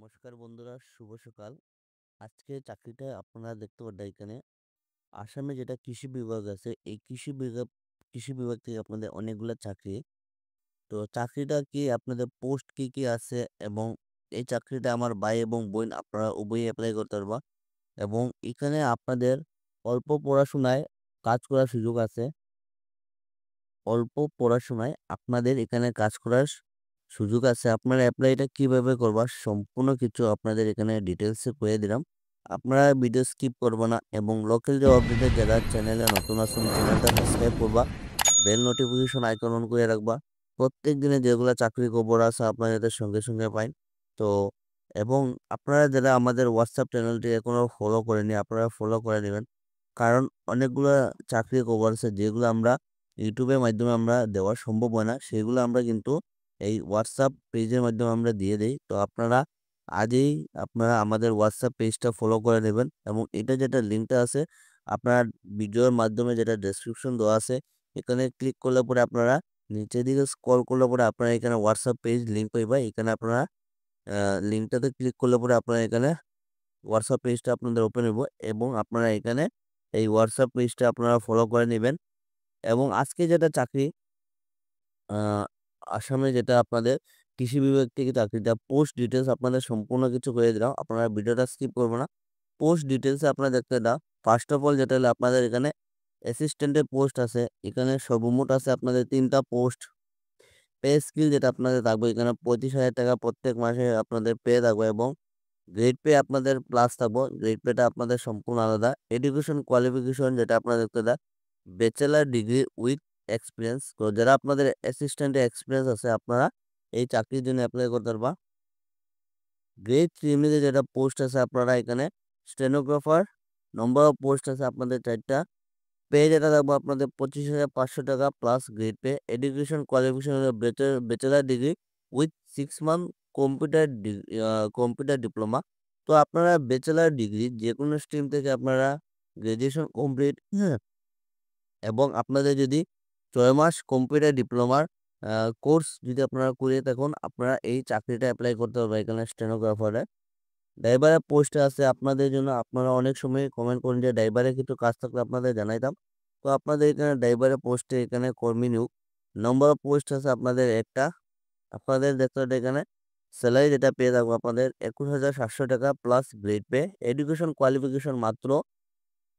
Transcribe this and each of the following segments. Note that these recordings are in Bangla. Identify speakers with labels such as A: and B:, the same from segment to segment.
A: নমস্কার বন্ধুরা, শুভ সকাল। আজকে চাকরিটা আপনারা দেখতে পারেন এখানে আসামে যেটা কৃষি বিভাগ আছে, এই কৃষি বিভাগ থেকে আপনাদের অনেকগুলা চাকরি। তো চাকরিটা কি আপনাদের পোস্ট কি আছে এবং এই চাকরিটা আমার ভাই এবং বোন আপনারা উভয়ই এপ্লাই করতে পারবা এবং এখানে আপনাদের অল্প পড়াশোনায় কাজ করার সুযোগ আছে। অল্প পড়াশোনায় আপনাদের এখানে কাজ করার সুযোগ আছে। আপনারা এপ্লাইটা কিভাবে করবা সম্পূর্ণ কিছু আপনাদের এখানে ডিটেলসে কয়ে দিলাম। আপনারা ভিডিও স্কিপ করবা না এবং লোকাল জব আপডেটে যারা চ্যানেলে নতুন আছেন চ্যানেলটা সাবস্ক্রাইব করবা, বেল নোটিফিকেশন আইকন অন করে রাখবা। প্রত্যেক দিনে যেগুলো চাকরি খবর আছে আপনারা যাতে সঙ্গে সঙ্গে পাইন। তো এবং আপনারা যারা আমাদের হোয়াটসঅ্যাপ চ্যানেলটি এখনো ফলো করেনি আপনারা ফলো করে নেবেন। কারণ অনেকগুলো চাকরি খবর আছে যেগুলো আমরা ইউটিউবের মাধ্যমে আমরা দেওয়া সম্ভব হয় না, সেগুলো আমরা কিন্তু এই হোয়াটসঅ্যাপ পেজের মাধ্যমে আমরা দিয়ে দেই। তো আপনারা আজই আপনারা আমাদের হোয়াটসঅ্যাপ পেজটা ফলো করে নেবেন এবং এটা যেটা লিঙ্কটা আছে আপনার ভিডিওর মাধ্যমে যেটা ডেসক্রিপশন দেওয়া আছে এখানে ক্লিক করলে পরে আপনারা নিচের দিকে স্ক্রল করলে পরে আপনারা এখানে হোয়াটসঅ্যাপ পেজ লিঙ্ক পাইবা। এখানে আপনারা লিঙ্কটাতে ক্লিক করলে পরে আপনারা এখানে হোয়াটসঅ্যাপ পেজটা আপনাদের ওপেন হইব এবং আপনারা এখানে এই হোয়াটসঅ্যাপ পেজটা আপনারা ফলো করে নেবেন। এবং আজকে যেটা চাকরি আহ, আসামে যেটা আপনাদের কৃষি বিভাগ থেকে চাকরিটা পোস্ট ডিটেলস আপনাদের সম্পূর্ণ কিছু করে দিলাম, আপনারা ভিডিওটা স্কিপ করবো না। পোস্ট ডিটেলসে আপনারা দেখতে দাও। ফার্স্ট অফ অল যেটা হলো আপনাদের এখানে অ্যাসিস্ট্যান্টের পোস্ট আছে, এখানে সর্বমোট আছে আপনাদের 3টা পোস্ট। পে স্কিল যেটা আপনাদের থাকবে এখানে 35,000 টাকা প্রত্যেক মাসে আপনাদের পে থাকবে এবং গ্রেড পে আপনাদের প্লাস থাকবো। গ্রেড পেটা আপনাদের সম্পূর্ণ আলাদা। এডুকেশন কোয়ালিফিকেশন যেটা আপনারা দেখতে দেয় ব্যাচেলার ডিগ্রি উইথ এক্সপিরিয়েন্স। তো যারা আপনাদের অ্যাসিস্ট্যান্টের এক্সপিরিয়েন্স আছে আপনারা এই চাকরির জন্য অ্যাপ্লাই করতে পারবা। গ্রেড 3 যেটা পোস্ট আছে আপনারা এখানে স্টেনোগ্রাফার, নম্বর অফ পোস্ট আছে আপনাদের 4টা। পে যেটা থাকবে আপনাদের 25,500 টাকা plus grade pay. Education qualification bachelor degree with 6 month computer computer diploma. তো আপনারা ব্যাচেলার ডিগ্রি যে কোনো স্ট্রিম থেকে আপনারা গ্রাজুয়েশন কমপ্লিট, হ্যাঁ, এবং আপনাদের যদি 6 মাস কম্পিউটার ডিপ্লোমার কোর্স যদি আপনারা করে থাকুন আপনারা এই চাকরিটা অ্যাপ্লাই করতে পারবেন। এখানে স্টেনোগ্রাফারে ড্রাইভারের পোস্টে আছে আপনাদের জন্য। আপনারা অনেক সময় কমেন্ট করেন যে ড্রাইভারের কিছু কাজ থাকলে আপনাদের জানাইতাম। তো আপনাদের এখানে ড্রাইভারের পোস্টে এখানে কর্মী নিয়োগ। নম্বর অফ পোস্ট আছে আপনাদের একটা। আপনাদের দেখতে হবে এখানে স্যালারি যেটা পেয়ে থাকবো আপনাদের 21,700 টাকা plus grade pay. Education qualification মাত্র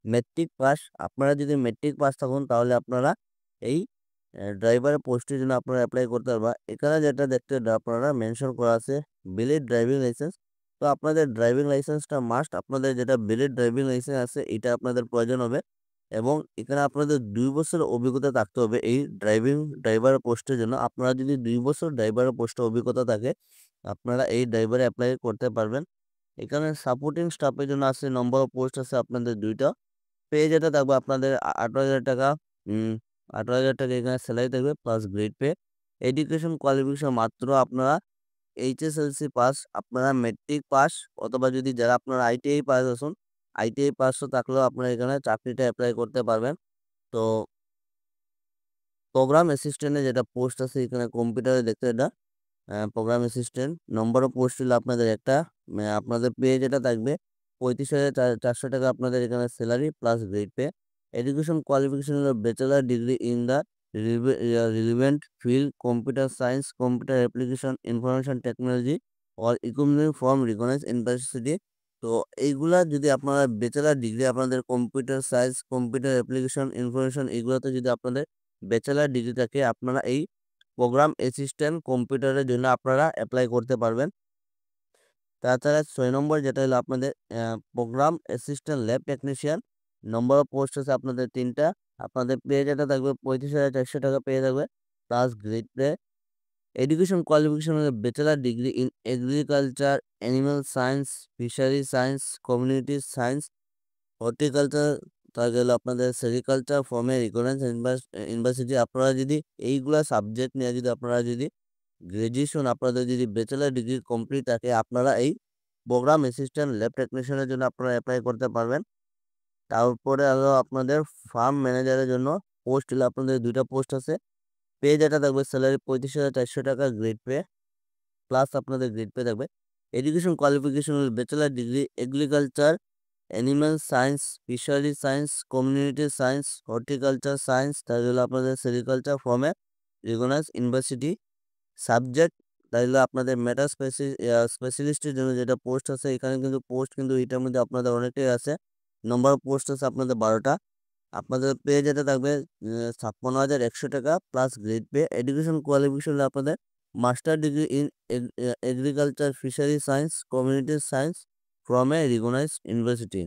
A: মেট্রিক পাস। আপনারা যদি মেট্রিক পাস থাকুন তাহলে আপনারা এই ড্রাইভারের পোস্টের জন্য আপনারা অ্যাপ্লাই করতে পারবা। এখানে যেটা দেখতে আপনারা মেনশন করা আছে ভ্যালিড ড্রাইভিং লাইসেন্স। তো আপনাদের ড্রাইভিং লাইসেন্সটা মাস্ট। আপনাদের যেটা ভ্যালিড ড্রাইভিং লাইসেন্স আছে এটা আপনাদের প্রয়োজন হবে এবং এখানে আপনাদের 2 বছর অভিজ্ঞতা থাকতে হবে এই ড্রাইভার পোস্টের জন্য। আপনারা যদি 2 বছর ড্রাইভারের পোস্টে অভিজ্ঞতা থাকে আপনারা এই ড্রাইভারে অ্যাপ্লাই করতে পারবেন। এখানে সাপোর্টিং স্টাফের জন্য আছে, নম্বর অফ পোস্ট আছে আপনাদের 2টা। পে যেটা থাকবে আপনাদের 18,000 টাকা। 18,000 টাকা এখানে স্যালারি থাকবে plus grade pay. Education qualification মাত্র আপনারা এইচএসএলসি পাস, আপনারা মেট্রিক পাস অথবা যদি যারা আপনারা আইটিআই পাস আছেন আইটিআই পাসও থাকলেও আপনারা এখানে চাকরিটা অ্যাপ্লাই করতে পারবেন। তো প্রোগ্রাম অ্যাসিস্ট্যান্টে যেটা পোস্ট আছে এখানে কম্পিউটারে দেখতে এটা program assistant. Number of post হলো আপনাদের একটা। আপনাদের পে যেটা থাকবে 35,400 টাকা আপনাদের এখানে salary plus grade pay. Education qualification হলো bachelor degree in the relevant field computer science, computer application, information technology or equipment from recognize university. তো এইগুলা যদি আপনারা ব্যাচেলার ডিগ্রি আপনাদের computer science, computer application, information এগুলোতে যদি আপনাদের ব্যাচেলার ডিগ্রি থাকে আপনারা এই প্রোগ্রাম অ্যাসিস্ট্যান্ট কম্পিউটারের জন্য আপনারা অ্যাপ্লাই করতে পারবেন। তাছাড়া 6 নম্বর যেটা হলো আপনাদের program assistant lab technician. Number of post আছে আপনাদের 3টা। আপনাদের পে যেটা থাকবে 35,400 টাকা পেয়ে থাকবে plus grade pay. Education qualification হলো bachelor degree in agriculture, animal science, fishery science, community science, horticulture. তার গেল আপনাদের সেরিকালচার ফর্মে রিকগনাইজ ইউনিভার্সিটি। আপনারা যদি এইগুলা সাবজেক্ট নিয়ে যদি আপনারা যদি গ্রাজুয়েশন আপনাদের যদি ব্যাচেলার ডিগ্রি কমপ্লিট থাকে আপনারা এই প্রোগ্রাম অ্যাসিস্ট্যান্ট ল্যাব টেকনিশিয়ানের জন্য আপনারা অ্যাপ্লাই করতে পারবেন। তারপরে হলো আপনাদের ফার্ম ম্যানেজারের জন্য পোস্ট হলো আপনাদের 2টা পোস্ট আছে। পে যেটা থাকবে স্যালারি 35,400 টাকা গ্রেড পে প্লাস আপনাদের গ্রেড পে থাকবে। এডুকেশন কোয়ালিফিকেশন হল bachelor degree agriculture, animal science, fishery science, community science, horticulture science, তাহলে হলো আপনাদের sericulture from a recognised university. Subject তাই হলো আপনাদের মেটা স্পেশালিস্টের জন্য যেটা পোস্ট আছে, এখানে কিন্তু পোস্ট কিন্তু এটার মধ্যে আপনাদের অনেকটাই আছে। নম্বর পোস্ট আছে আপনাদের 12টা। আপনাদের পে যেটা থাকবে 56,100 টাকা plus grade pay. Education qualification হলো আপনাদের master degree in agriculture, fishery science, community science from a recognised university.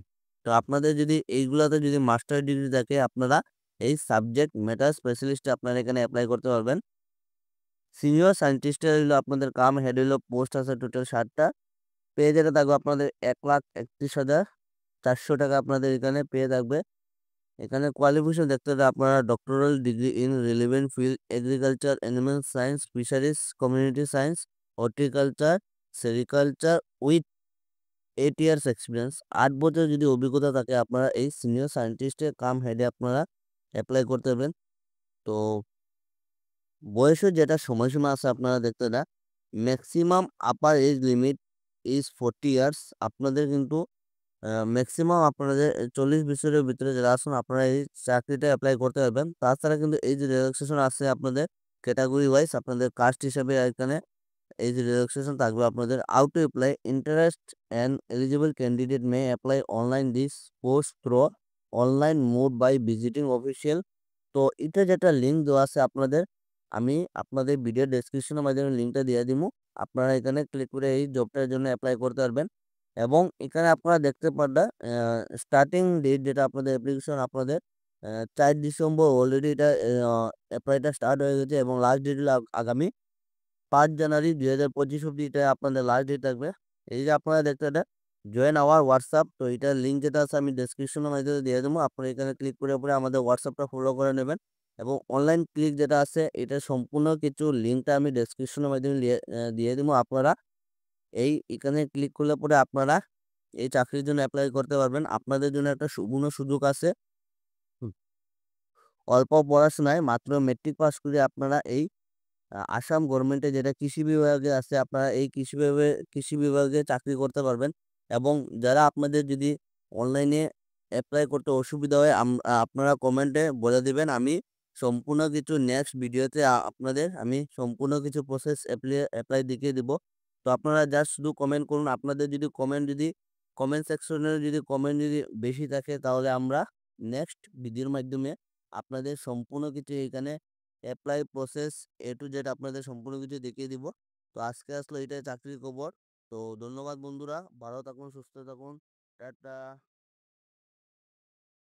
A: তো আপনাদের যদি এইগুলাতে যদি মাস্টার ডিগ্রি থাকে, আপনারা এই সাবজেক্ট মেটা স্পেশালিস্টে আপনারা এখানে অ্যাপ্লাই করতে পারবেন। সিনিয়র সায়েন্টিস্টের হলো আপনাদের কাম হেড হলো পোস্ট আছে টোটাল 60টা। পে যেটা থাকবে আপনাদের 1,31,400 টাকা আপনাদের এখানে পে থাকবে। এখানে কোয়ালিফিকেশন দেখতে হলে আপনারা doctoral degree in relevant field agriculture, animal science, fisheries, community science, horticulture, sericulture with 8 years experience, 8 বছর যদি অভিজ্ঞতা থাকে, আপনারা এই সিনিয়র সায়েন্টিস্টের কাম হেডে আপনারা অ্যাপ্লাই করতে পারবেন। তো বয়সের যেটা সময়সীমা আছে আপনারা দেখতে না, maximum upper age limit is 40 years. আপনাদের কিন্তু ম্যাক্সিমাম আপনাদের 40 বছরের ভিতরে যারা আছেন, আপনারা এই চাকরিটা অ্যাপ্লাই করতে পারবেন। তাছাড়া কিন্তু এই যে রিল্যাক্সেশন আছে আপনাদের ক্যাটাগরি ওয়াইজ, আপনাদের কাস্ট হিসাবে এখানে এই যে রিল্যাক্সেশন থাকবে আপনাদের। How to apply, interest and eligible candidate may apply online this post through online mode by visiting official. তো এটা যেটা লিঙ্ক দেওয়া আছে আপনাদের, আমি আপনাদের ভিডিও ডেসক্রিপশনের মাধ্যমে লিঙ্কটা দিয়ে দিব। আপনারা এখানে ক্লিক করে এই জবটার জন্য অ্যাপ্লাই করতে পারবেন। এবং এখানে আপনারা দেখতে পারবেন স্টার্টিং ডেট যেটা আপনাদের অ্যাপ্লিকেশন আপনাদের 4 ডিসেম্বর অলরেডি এটা অ্যাপ্লাইটা স্টার্ট হয়ে গেছে, এবং লাস্ট ডেট হলো আগামী 5 জানুয়ারি 2025 অব্দি এটা আপনাদের লাস্ট ডেট থাকবে। এই যে আপনারা দেখতে এটা জয়েন আওয়ার হোয়াটসঅ্যাপ, তো এটার লিঙ্ক যেটা আছে আমি ডেসক্রিপশনের মাধ্যমে দিয়ে দেবো। আপনারা এখানে ক্লিক করে পরে আমাদের হোয়াটসঅ্যাপটা ফলো করে নেবেন। এবং অনলাইন ক্লিক যেটা আছে, এটা সম্পূর্ণ কিছু লিঙ্কটা আমি ডেসক্রিপশনের মাধ্যমে দিয়ে দেবো। আপনারা এখানে ক্লিক করলে পরে আপনারা এই চাকরির জন্য অ্যাপ্লাই করতে পারবেন। আপনাদের জন্য একটা সুবর্ণ সুযোগ আছে। হুম, অল্প পড়াশোনায় মাত্র মেট্রিক পাস করে আপনারা এই আসাম গভর্নমেন্টে যেটা কৃষি বিভাগে আছে, আপনারা এই কৃষি বিভাগে চাকরি করতে পারবেন। এবং যারা আপনাদের যদি অনলাইনে অ্যাপ্লাই করতে অসুবিধা হয়, আপনারা কমেন্টে বলে দিবেন। আমি সম্পূর্ণ কিছু নেক্সট ভিডিওতে আপনাদের আমি সম্পূর্ণ কিছু প্রসেস অ্যাপ্লাই দেখিয়ে দিব। তো আপনারা জাস্ট শুধু কমেন্ট করুন। আপনাদের যদি কমেন্ট সেকশনে যদি কমেন্ট যদি বেশি থাকে, তাহলে আমরা নেক্সট ভিডিওর মাধ্যমে আপনাদের সম্পূর্ণ কিছু এখানে apply process A to Z আপনাদের সম্পূর্ণ কিছু দেখিয়ে দিব। তো আজকে আসলে এটাই চাকরির খবর। তো ধন্যবাদ বন্ধুরা, ভালো থাকুন, সুস্থ থাকুন, টাটা।